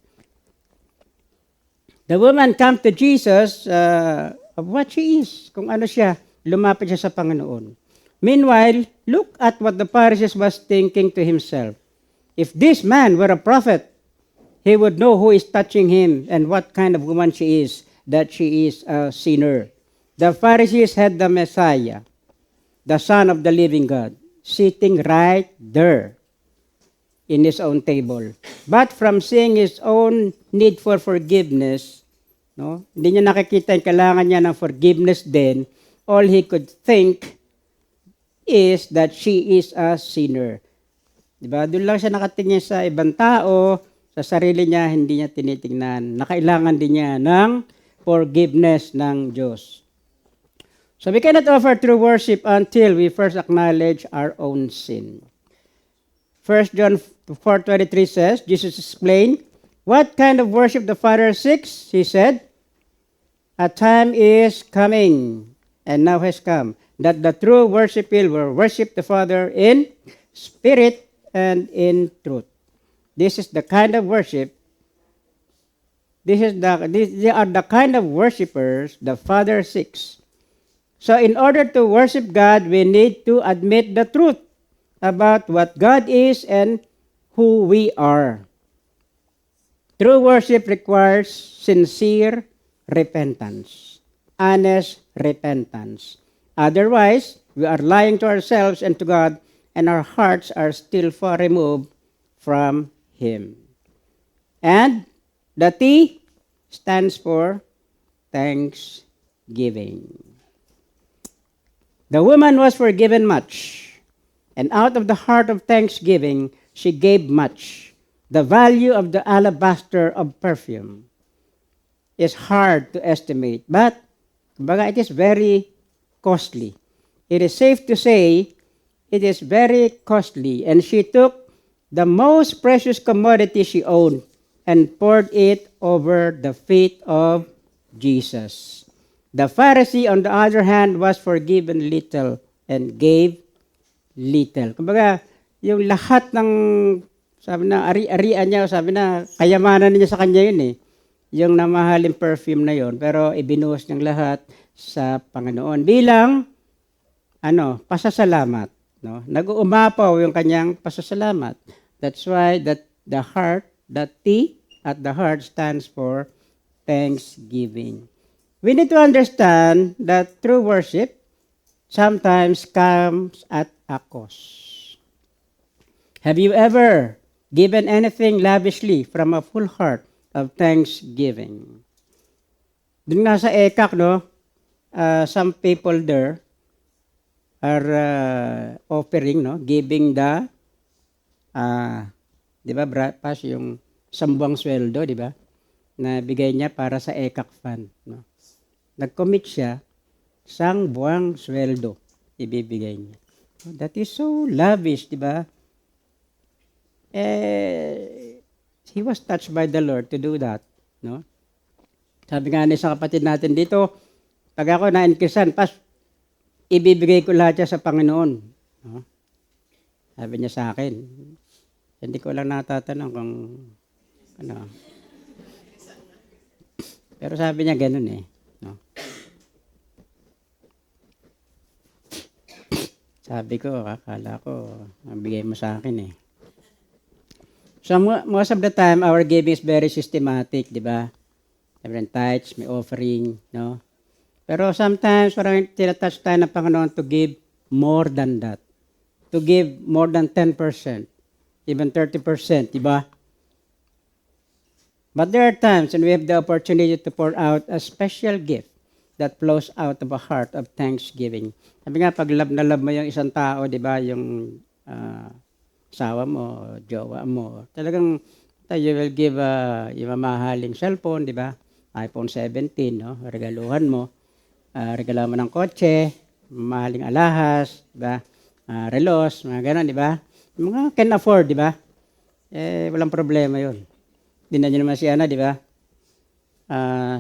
The woman came to Jesus of what she is, kung ano siya, lumapit siya sa Panginoon. Meanwhile, look at what the Pharisees was thinking to himself. If this man were a prophet, he would know who is touching him and what kind of woman she is, that she is a sinner. The Pharisees had the Messiah, the Son of the living God, sitting right there in his own table. But from seeing his own need for forgiveness, no, hindi niya nakikita yung kailangan niya ng forgiveness din, all he could think is that she is a sinner. Diba? Doon lang siya nakatingin sa ibang tao, sa sarili niya, hindi niya tinitingnan. Nakailangan din niya ng forgiveness ng Diyos. So we cannot offer true worship until we first acknowledge our own sin. 1 John 4:23 says, Jesus explained, what kind of worship the Father seeks? He said, a time is coming, and now has come, that the true worshipper will worship the Father in spirit and in truth. This is the kind of worship. They are the kind of worshipers the Father seeks. So in order to worship God, we need to admit the truth about what God is and who we are. True worship requires sincere repentance, honest repentance. Otherwise, we are lying to ourselves and to God, and our hearts are still far removed from Him. And the T stands for thanksgiving. The woman was forgiven much, and out of the heart of thanksgiving, she gave much. The value of the alabaster of perfume is hard to estimate, but it is very costly. It is safe to say it is very costly, and she took the most precious commodity she owned and poured it over the feet of Jesus. The Pharisee, on the other hand, was forgiven little and gave little. Kumbaga, yung lahat ng, sabi na, ari-arian niya, sabi na, kayamanan niya sa kanya yun eh. Yung namahaling perfume na yun, pero ibinuhos niyang lahat sa Panginoon bilang, pasasalamat. No? Nag-uumapaw yung kanyang pasasalamat. That's why that the heart, that T at the heart stands for thanksgiving. We need to understand that true worship sometimes comes at a cost. Have you ever given anything lavishly from a full heart of thanksgiving? Doon nga sa ECAC, no, some people there, her offering, no? Giving the, di ba, pas yung sambuang sweldo, di ba? Na bigay niya para sa ECAC fund, no? Nag-commit siya, sang buwang sweldo ibibigay niya. That is so lavish, di ba? He was touched by the Lord to do that, no? Sabi nga ni sa kapatid natin dito, pag ako na-inkisan, pas, ibibigay ko lahat siya sa Panginoon. No? Sabi niya sa akin. Hindi ko lang natatanong kung ano. Pero sabi niya ganun eh. No? Sabi ko, akala ko, mabigay mo sa akin eh. So most of the time, our giving is very systematic, di ba? Different tithes, may offering, no? Pero sometimes, parang tinatouch tayo ng Panginoon to give more than that. To give more than 10%, even 30%, di ba? But there are times when we have the opportunity to pour out a special gift that flows out of a heart of thanksgiving. Sabi nga, pag love na love mo yung isang tao, di ba, yung asawa mo, jowa mo, talagang you will give yung mamahaling cellphone, di ba? iPhone 17, no? Regaluhan mo. Regalo mo ng kotse, mamahaling alahas, di ba? Relos, mga ganun, di ba? Mga can afford, di ba? Walang problema yun. Hindi na naman si Ana, di ba?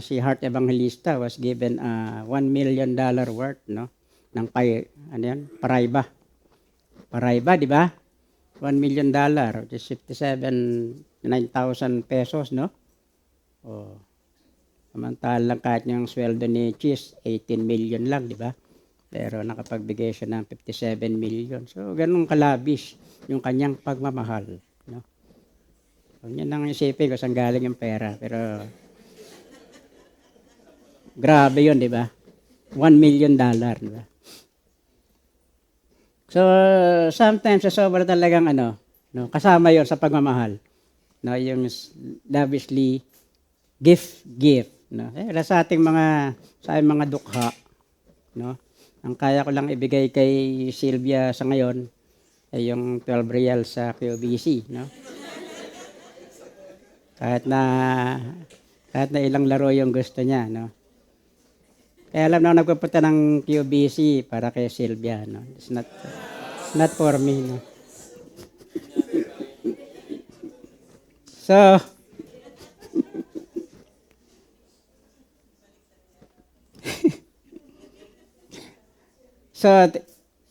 Si Heart Evangelista was given $1 million worth, no? Ng Paraiba. Paraiba, di ba? $1 million, which is 9,000 pesos, no? Oh. Samantalang kahit yung sweldo ni Cheese, 18 million lang, di ba? Pero nakapagbigay siya ng 57 million. So, ganun kalabish yung kanyang pagmamahal, no? So, yun ang isipin ko saan galing yung pera. Pero, grabe yun, di ba? $1 million, di ba? So, sometimes, sa sobra talagang no, kasama yon sa pagmamahal. No, yung lavishly gift, no. Sa ating mga dukha, no. Ang kaya ko lang ibigay kay Sylvia sa ngayon ay yung 12 real sa QBC, no. Kahit na ilang laro yung gusto niya, no. Kaya alam na nagpupunta ng QBC para kay Sylvia, no. It's not for me, no. So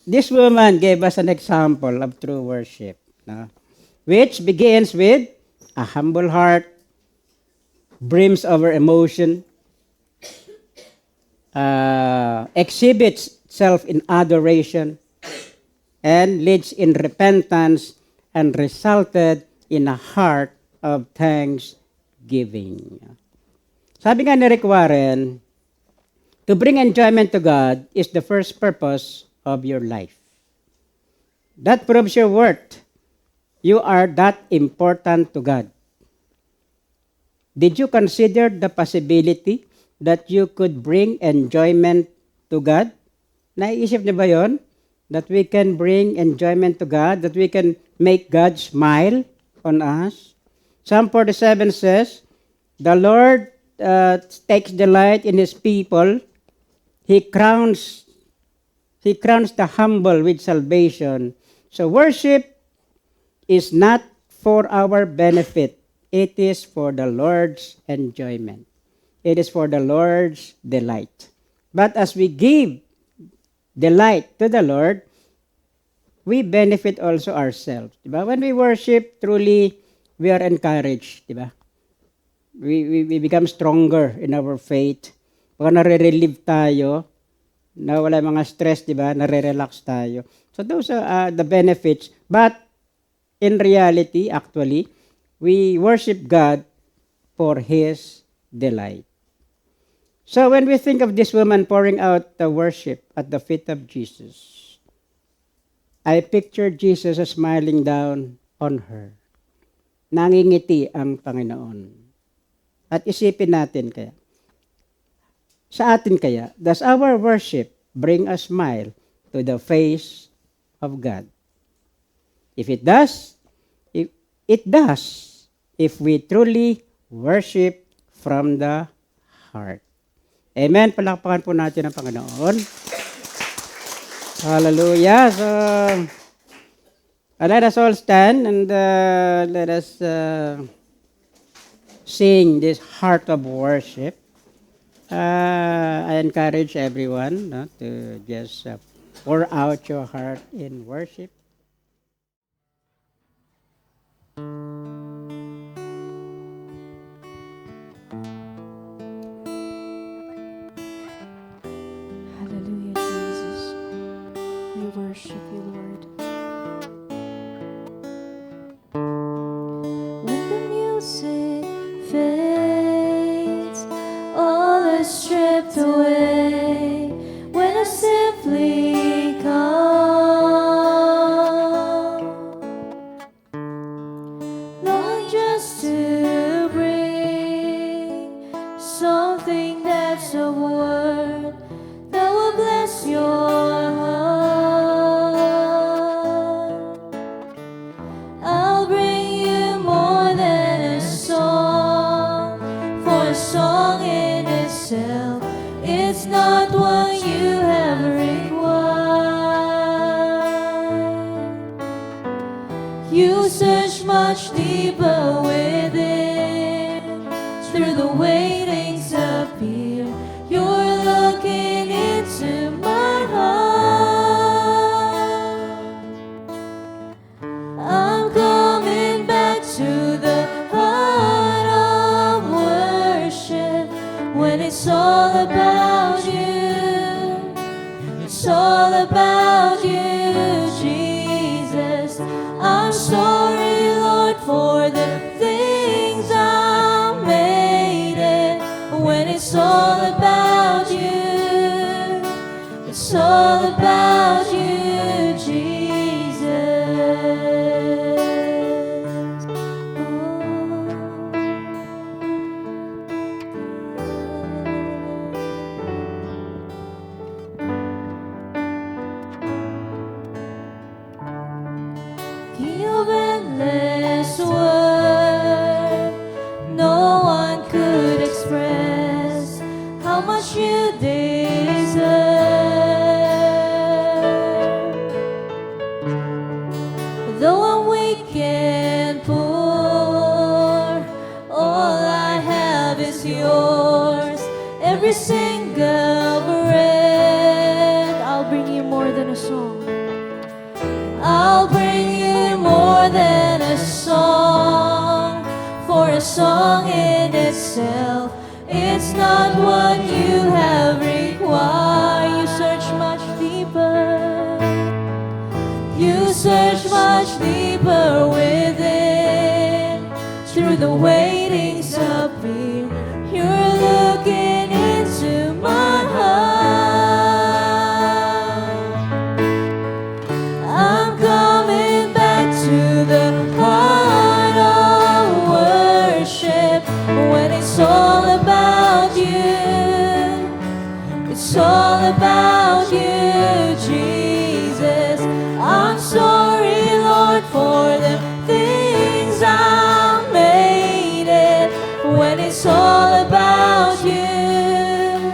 this woman gave us an example of true worship, no? Which begins with a humble heart, brims over emotion, exhibits self in adoration, and leads in repentance, and resulted in a heart of thanksgiving. Sabi nga ni Rick Warren, to bring enjoyment to God is the first purpose of your life. That proves your worth. You are that important to God. Did you consider the possibility that you could bring enjoyment to God? Naisip niyo ba yon? That we can bring enjoyment to God, that we can make God smile on us? Psalm 47 says, the Lord takes delight in His people. He crowns the humble with salvation. So worship is not for our benefit. It is for the Lord's enjoyment. It is for the Lord's delight. But as we give delight to the Lord, we benefit also ourselves. Diba? When we worship, truly, we are encouraged. Diba? We become stronger in our faith. Pag nare-relieve tayo, nawala yung mga stress, di ba? Nare-relax tayo. So those are the benefits. But in reality, actually, we worship God for His delight. So when we think of this woman pouring out the worship at the feet of Jesus, I picture Jesus smiling down on her. Nangingiti ang Panginoon. At isipin natin kaya, sa atin kaya, does our worship bring a smile to the face of God. If it does, if it does, if we truly worship from the heart. Amen. Palakpakan po natin ang Panginoon. Hallelujah. So, let us all stand and let us sing this heart of worship. I encourage everyone to just pour out your heart in worship. Hallelujah, Jesus. We worship you, Lord. When the music fades, all is stripped away. When I simply come, Lord, just to bring something that's of worth that will bless your heart. I'll bring you more than a song, for a song in itself, it's not what you have required. You search much deeper within, through the waitings appear. You're looking into my heart. I'm coming back to the heart of worship, when it's all about you. It's all about you, Jesus. I'm sorry, Lord, for the things I made it. When it's all about you, it's all about you, Jesus. King of endless word, no one could express how much you deserve. Though I'm weak and poor, all I have is yours. Every single breath, I'll bring you more than a song. I'll bring you more than a song, for a song in itself, it's not what you have required. You search much deeper. You search much deeper within, through the waitings appear. You're looking into my heart. I'm coming back to the heart of worship, when it's all about you. It's all about you, Jesus. I'm sorry, Lord, for the things I made it. When it's all about you,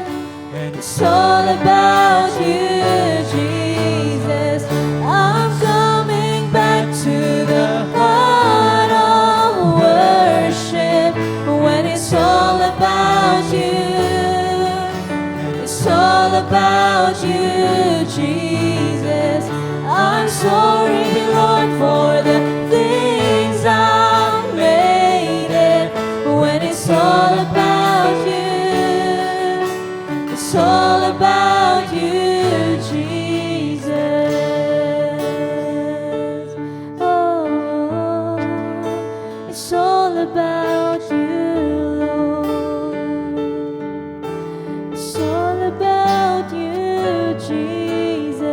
it's all about you, Jesus. I'm coming back to the heart of worship, when it's all about you. It's all about you, Jesus. I'm sorry, Lord, for the things I made it. When it's all about you, it's all about you, Jesus. Oh, it's all about you, Lord. It's all about you, Jesus.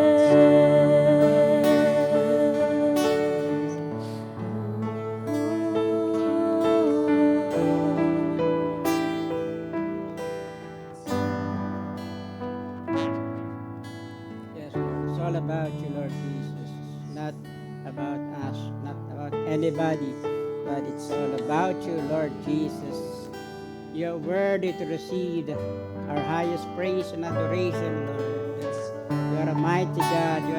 Yes, it's all all about you, Lord Jesus. Not about us, not about anybody, but it's all about you, Lord Jesus. You're worthy to receive our highest praise and adoration, Lord. You are a mighty God. You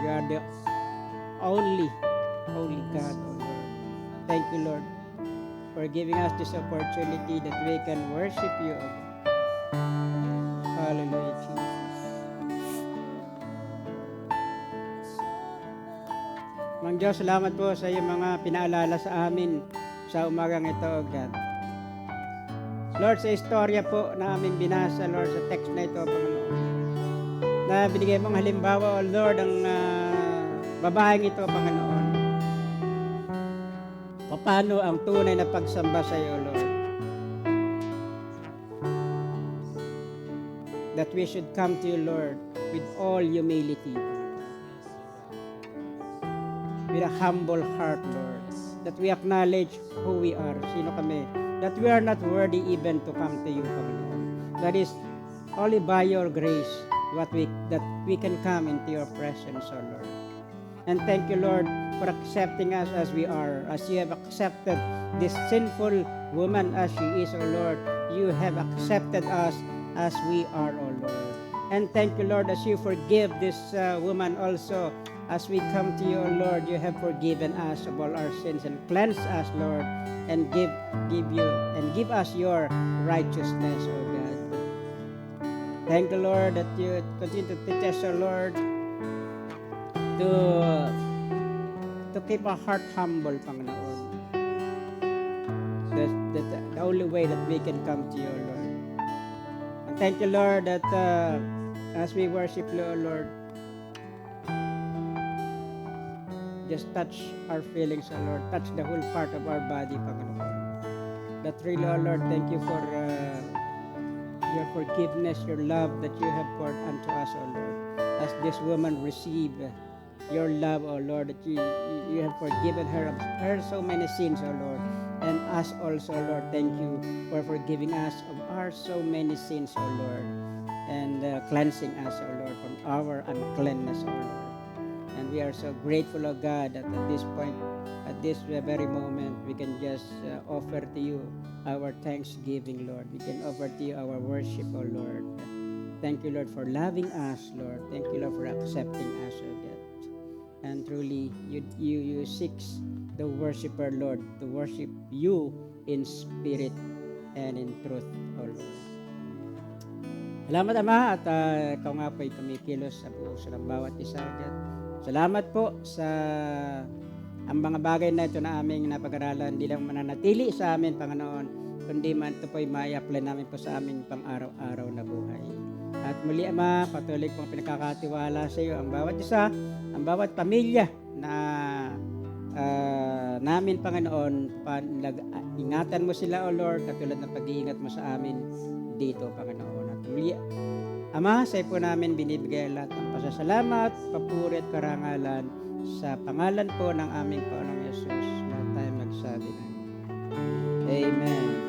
are the only holy God, oh Lord. Thank you, Lord, for giving us this opportunity that we can worship you, oh God. Hallelujah, Jesus. Mang Diyos, salamat po sa iyong mga pinaalala sa amin sa umagang ito, O God. Lord, sa istorya po na aming binasa, Lord, sa text na ito, Panginoon, na binigay mong halimbawa, O Lord, ang babaeng ito, Panginoon. Paano ang tunay na pagsamba sa iyo, Lord? That we should come to you, Lord, with all humility, with a humble heart, Lord, that we acknowledge who we are, sino kami, that we are not worthy even to come to you, Panginoon. That is only by your grace that we can come into your presence, O Lord. And thank you, Lord, for accepting us as we are, as you have accepted this sinful woman as she is, O Lord. You have accepted us as we are, O Lord. And thank you, Lord, as you forgive this woman also. As we come to you, O Lord, you have forgiven us of all our sins and cleansed us, Lord, and give us your righteousness, O God. Thank you, Lord, that you continue to teach us, O Lord, to keep our heart humble, Panginoon. That's the only way that we can come to you, O Lord. And thank you, Lord, that as we worship you, O Lord, just touch our feelings, O Lord. Touch the whole part of our body, Panginoon. That really, O Lord, thank you for your forgiveness, your love that you have poured unto us, O Lord. As this woman received your love, O Lord, that you have forgiven her of her so many sins, O Lord. And us also, Lord, thank you for forgiving us of our so many sins, O Lord. And cleansing us, O Lord, from our uncleanness, O Lord. And we are so grateful, O God, that at this point, at this very moment, we can just offer to you our thanksgiving, Lord. We can offer to you our worship, O Lord. Thank you, Lord, for loving us, Lord. Thank you, Lord, for accepting us, O God. And truly, you seek the worshiper, Lord, to worship you in spirit and in truth, O Lord. Salamat, Ama, at ikaw nga po'y kumikilos sa puso ng bawat isa, O God. Salamat po sa ang mga bagay na ito na aming napag-aralan, hindi lang mananatili sa amin, Panginoon, kundi man ito po'y ma-apply namin po sa aming pang-araw-araw na buhay. At muli, Ama, patuloy pong pinakakatiwala sa iyo ang bawat isa, ang bawat pamilya na namin, Panginoon, ingatan mo sila, O Lord, katulad ng pag-iingat mo sa amin dito, Panginoon. At muli, Ama, sa iyo po namin binibigay lahat ng pasasalamat, papuri at karangalan sa pangalan po ng aming Panginoong Yesus. Lahat tayo magsabi ng Amen.